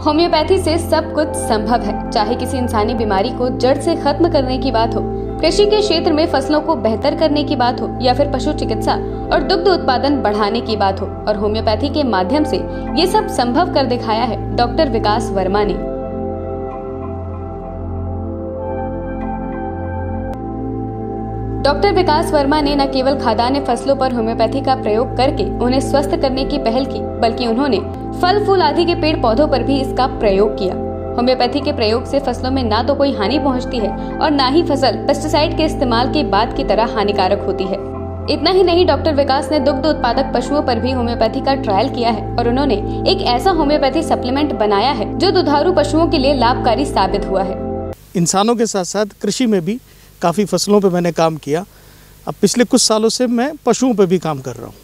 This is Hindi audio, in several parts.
होम्योपैथी से सब कुछ संभव है, चाहे किसी इंसानी बीमारी को जड़ से खत्म करने की बात हो, कृषि के क्षेत्र में फसलों को बेहतर करने की बात हो, या फिर पशु चिकित्सा और दुग्ध उत्पादन बढ़ाने की बात हो। और होम्योपैथी के माध्यम से ये सब संभव कर दिखाया है डॉक्टर विकास वर्मा ने। डॉक्टर विकास वर्मा ने न केवल खाद्यान्न फसलों पर होम्योपैथी का प्रयोग करके उन्हें स्वस्थ करने की पहल की, बल्कि उन्होंने फल फूल आदि के पेड़ पौधों पर भी इसका प्रयोग किया। होम्योपैथी के प्रयोग से फसलों में ना तो कोई हानि पहुंचती है और ना ही फसल पेस्टिसाइड के इस्तेमाल के बाद की तरह हानिकारक होती है। इतना ही नहीं, डॉक्टर विकास ने दुग्ध उत्पादक पशुओं पर भी होम्योपैथी का ट्रायल किया है और उन्होंने एक ऐसा होम्योपैथी सप्लीमेंट बनाया है जो दुधारू पशुओं के लिए लाभकारी साबित हुआ है। इंसानों के साथ साथ कृषि में भी काफ़ी फसलों पे मैंने काम किया। अब पिछले कुछ सालों से मैं पशुओं पे भी काम कर रहा हूँ।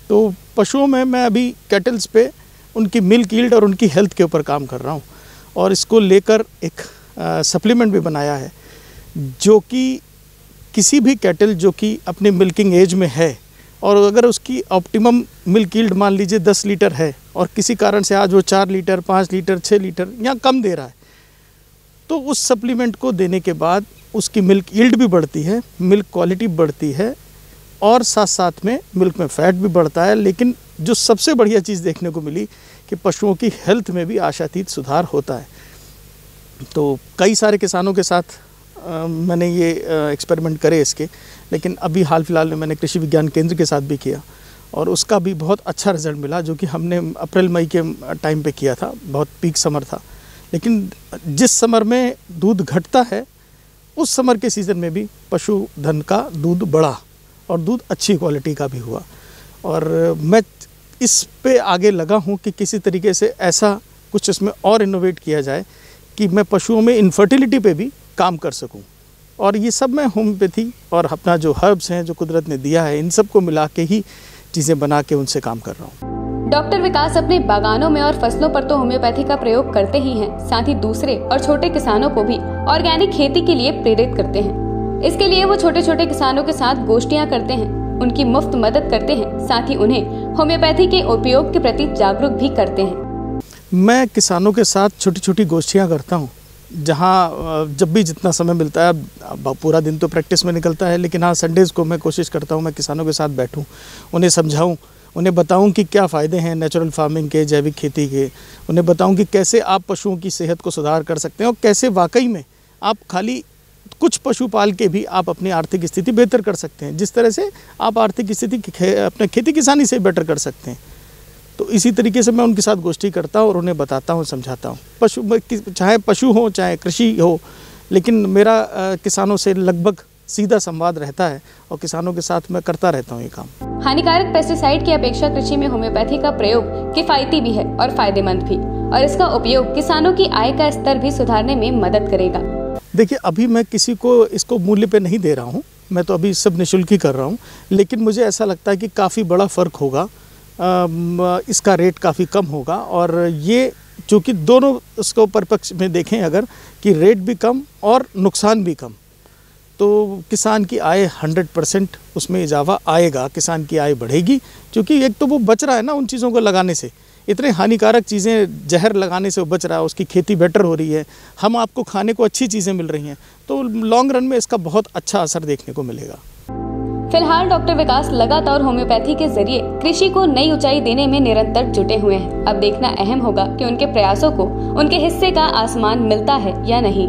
तो पशुओं में मैं अभी कैटल्स पे उनकी मिल्क यील्ड और उनकी हेल्थ के ऊपर काम कर रहा हूँ और इसको लेकर एक सप्लीमेंट भी बनाया है जो कि किसी भी कैटल जो कि अपनी मिल्किंग एज में है और अगर उसकी ऑप्टिमम मिल्क यील्ड मान लीजिए 10 लीटर है और किसी कारण से आज वो 4 लीटर 5 लीटर 6 लीटर या कम दे रहा है, तो उस सप्लीमेंट को देने के बाद उसकी मिल्क यील्ड भी बढ़ती है, मिल्क क्वालिटी बढ़ती है और साथ साथ में मिल्क में फ़ैट भी बढ़ता है। लेकिन जो सबसे बढ़िया चीज़ देखने को मिली कि पशुओं की हेल्थ में भी आशातीत सुधार होता है। तो कई सारे किसानों के साथ मैंने ये एक्सपेरिमेंट करे इसके, लेकिन अभी हाल फिलहाल में मैंने कृषि विज्ञान केंद्र के साथ भी किया और उसका भी बहुत अच्छा रिजल्ट मिला, जो कि हमने अप्रैल मई के टाइम पे किया था। बहुत पीक समर था, लेकिन जिस समर में दूध घटता है उस समर के सीज़न में भी पशुधन का दूध बढ़ा और दूध अच्छी क्वालिटी का भी हुआ। और मैं इस पे आगे लगा हूँ कि किसी तरीके से ऐसा कुछ इसमें और इनोवेट किया जाए कि मैं पशुओं में इनफर्टिलिटी पे भी काम कर सकूं। और ये सब मैं होम्योपैथी और अपना जो हर्ब्स हैं जो कुदरत ने दिया है, इन सब को मिला के ही चीज़ें बना के उनसे काम कर रहा हूँ। डॉक्टर विकास अपने बागानों में और फसलों पर तो होम्योपैथी का प्रयोग करते ही हैं, साथ ही दूसरे और छोटे किसानों को भी ऑर्गेनिक खेती के लिए प्रेरित करते हैं। इसके लिए वो छोटे छोटे किसानों के साथ गोष्ठियाँ करते हैं, उनकी मुफ्त मदद करते हैं, साथ ही उन्हें होम्योपैथी के उपयोग के प्रति जागरूक भी करते हैं। मैं किसानों के साथ छोटी छोटी गोष्ठियाँ करता हूँ, जहाँ जब भी जितना समय मिलता है, अब पूरा दिन तो प्रैक्टिस में निकलता है, लेकिन हाँ संडेज़ को मैं कोशिश करता हूँ मैं किसानों के साथ बैठूँ, उन्हें समझाऊँ, उन्हें बताऊं कि क्या फ़ायदे हैं नेचुरल फार्मिंग के, जैविक खेती के। उन्हें बताऊं कि कैसे आप पशुओं की सेहत को सुधार कर सकते हैं और कैसे वाकई में आप खाली कुछ पशु पाल के भी आप अपनी आर्थिक स्थिति बेहतर कर सकते हैं, जिस तरह से आप आर्थिक स्थिति अपने खेती किसानी से बेटर कर सकते हैं। तो इसी तरीके से मैं उनके साथ गोष्ठी करता हूँ और उन्हें बताता हूँ, समझाता हूँ। चाहे पशु हो चाहे कृषि हो, लेकिन मेरा किसानों से लगभग सीधा संवाद रहता है और किसानों के साथ मैं करता रहता हूँ ये काम। हानिकारक पेस्टिसाइड की अपेक्षा कृषि में होम्योपैथी का प्रयोग किफायती भी है और फायदेमंद भी, और इसका उपयोग किसानों की आय का स्तर भी सुधारने में मदद करेगा। देखिए, अभी मैं किसी को इसको मूल्य पे नहीं दे रहा हूँ, मैं तो अभी सब निःशुल्क ही कर रहा हूँ, लेकिन मुझे ऐसा लगता है कि काफ़ी बड़ा फ़र्क होगा, इसका रेट काफ़ी कम होगा। और ये चूँकि दोनों उसको परिपक्ष में देखें अगर कि रेट भी कम और नुकसान भी कम, तो किसान की आय 100% उसमें इजाफा आएगा, किसान की आय बढ़ेगी। क्योंकि एक तो वो बच रहा है ना उन चीज़ों को लगाने से, इतने हानिकारक चीज़ें जहर लगाने से वो बच रहा है, उसकी खेती बेटर हो रही है, हम आपको खाने को अच्छी चीज़ें मिल रही हैं, तो लॉन्ग रन में इसका बहुत अच्छा असर देखने को मिलेगा। फिलहाल डॉक्टर विकास लगातार होम्योपैथी के जरिए कृषि को नई ऊंचाई देने में निरंतर जुटे हुए हैं। अब देखना अहम होगा कि उनके प्रयासों को उनके हिस्से का आसमान मिलता है या नहीं।